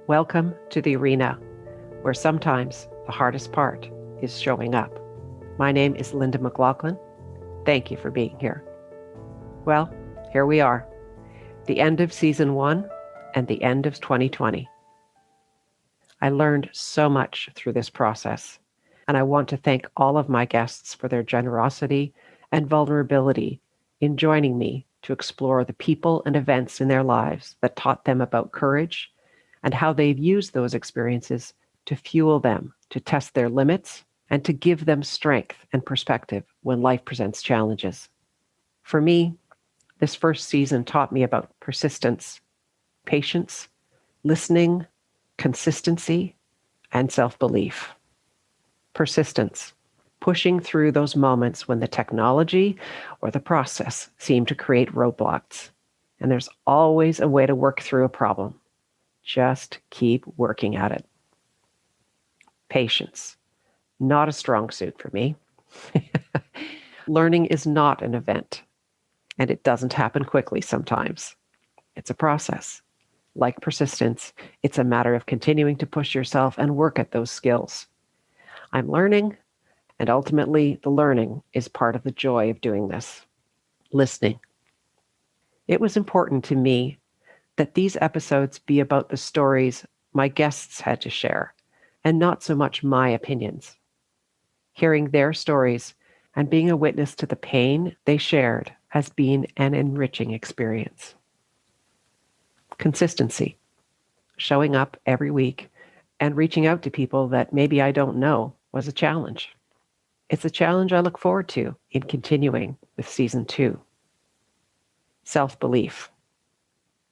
Welcome to the arena, where sometimes the hardest part is showing up. My name is Linda McLachlan. Thank you for being here. Well, here we are, the end of season 1 and the end of 2020. I learned so much through this process, and I want to thank all of my guests for their generosity and vulnerability in joining me to explore the people and events in their lives that taught them about courage and how they've used those experiences to fuel them, to test their limits, and to give them strength and perspective when life presents challenges. For me, this first season taught me about persistence, patience, listening, consistency, and self-belief. Persistence, pushing through those moments when the technology or the process seem to create roadblocks. And there's always a way to work through a problem. Just keep working at it. Patience, not a strong suit for me. Learning is not an event, and it doesn't happen quickly sometimes. It's a process. Like persistence, it's a matter of continuing to push yourself and work at those skills. I'm learning, and ultimately the learning is part of the joy of doing this. Listening. It was important to me that these episodes be about the stories my guests had to share, and not so much my opinions. Hearing their stories and being a witness to the pain they shared has been an enriching experience. Consistency, showing up every week and reaching out to people that maybe I don't know was a challenge. It's a challenge I look forward to in continuing with season 2. Self-belief.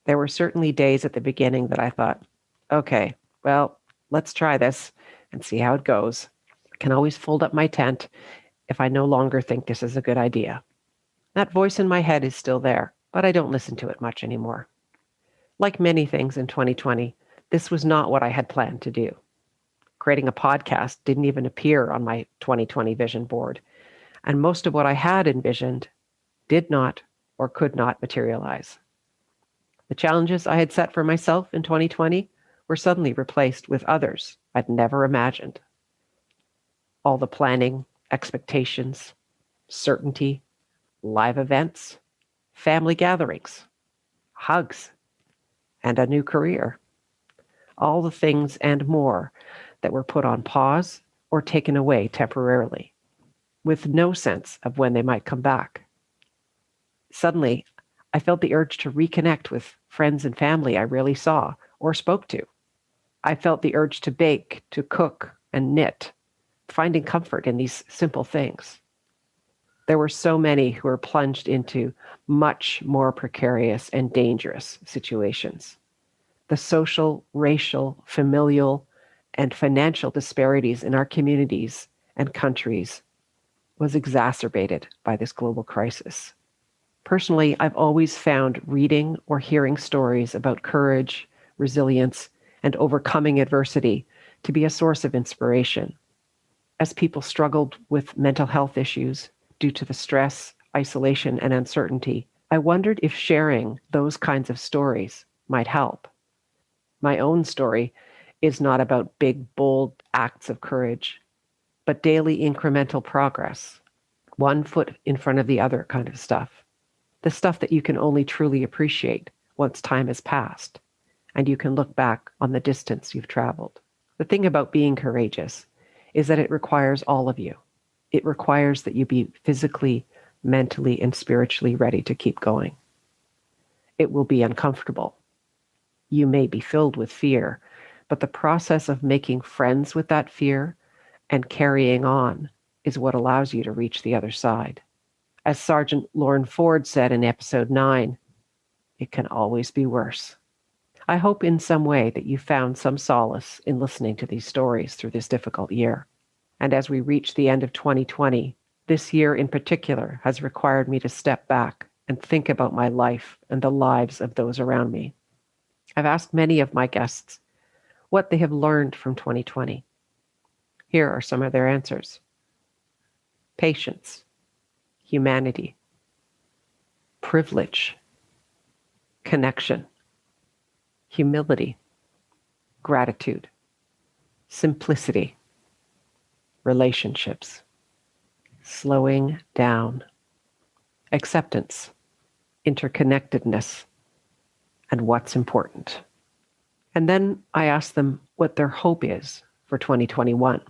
There were certainly days at the beginning that I thought, okay, well, let's try this and see how it goes. I can always fold up my tent if I no longer think this is a good idea. That voice in my head is still there, but I don't listen to it much anymore. Like many things in 2020, this was not what I had planned to do. Creating a podcast didn't even appear on my 2020 vision board, and most of what I had envisioned did not or could not materialize. The challenges I had set for myself in 2020 were suddenly replaced with others I'd never imagined. All the planning, expectations, certainty, live events, family gatherings, hugs, and a new career. All the things and more that were put on pause or taken away temporarily, with no sense of when they might come back. Suddenly, I felt the urge to reconnect with friends and family I rarely saw or spoke to. I felt the urge to bake, to cook, and knit, finding comfort in these simple things. There were so many who were plunged into much more precarious and dangerous situations. The social, racial, familial, and financial disparities in our communities and countries was exacerbated by this global crisis. Personally, I've always found reading or hearing stories about courage, resilience, and overcoming adversity to be a source of inspiration. As people struggled with mental health issues due to the stress, isolation, and uncertainty, I wondered if sharing those kinds of stories might help. My own story is not about big, bold acts of courage, but daily incremental progress, one foot in front of the other kind of stuff. The stuff that you can only truly appreciate once time has passed, and you can look back on the distance you've traveled. The thing about being courageous is that it requires all of you. It requires that you be physically, mentally, and spiritually ready to keep going. It will be uncomfortable. You may be filled with fear, but the process of making friends with that fear and carrying on is what allows you to reach the other side. As Sergeant Lauren Ford said in episode 9, it can always be worse. I hope in some way that you found some solace in listening to these stories through this difficult year. And as we reach the end of 2020, this year in particular has required me to step back and think about my life and the lives of those around me. I've asked many of my guests what they have learned from 2020. Here are some of their answers. Patience, humanity, privilege, connection, humility, gratitude, simplicity, relationships, slowing down, acceptance, interconnectedness, and what's important. And then I asked them what their hope is for 2021.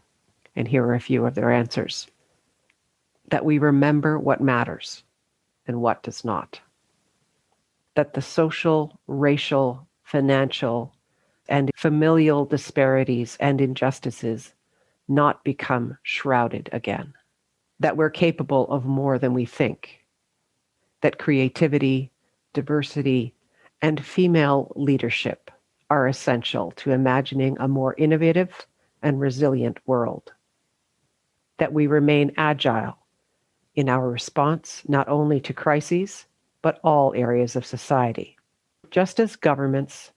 And here are a few of their answers. That we remember what matters and what does not. That the social, racial, financial, and familial disparities and injustices not become shrouded again. That we're capable of more than we think. That creativity, diversity, and female leadership are essential to imagining a more innovative and resilient world. That we remain agile in our response not only to crises, but all areas of society. Just as governments,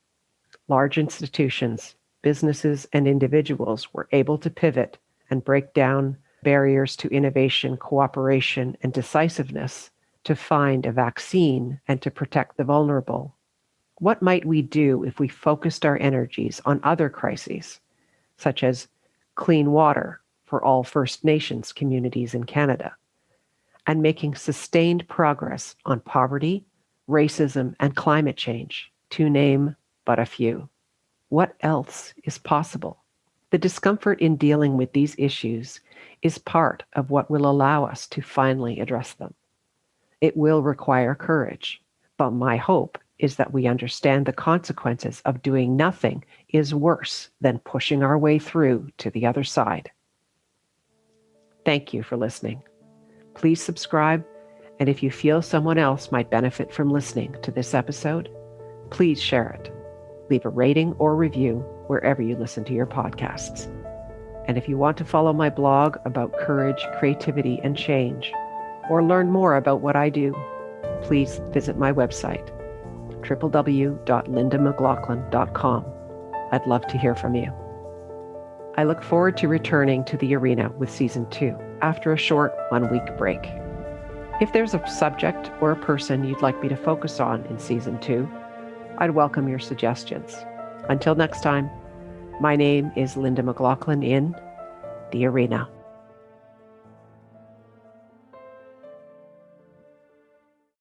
large institutions, businesses, and individuals were able to pivot and break down barriers to innovation, cooperation, and decisiveness to find a vaccine and to protect the vulnerable, what might we do if we focused our energies on other crises, such as clean water for all First Nations communities in Canada, and making sustained progress on poverty, racism, and climate change, to name but a few? What else is possible? The discomfort in dealing with these issues is part of what will allow us to finally address them. It will require courage, but my hope is that we understand the consequences of doing nothing is worse than pushing our way through to the other side. Thank you for listening. Please subscribe, and if you feel someone else might benefit from listening to this episode, please share it. Leave a rating or review wherever you listen to your podcasts. And if you want to follow my blog about courage, creativity, and change, or learn more about what I do, please visit my website, www.lindamclachlan.com. I'd love to hear from you. I look forward to returning to the arena with Season 2 after a short 1-week break. If there's a subject or a person you'd like me to focus on in Season 2, I'd welcome your suggestions. Until next time, my name is Linda McLachlan in The Arena.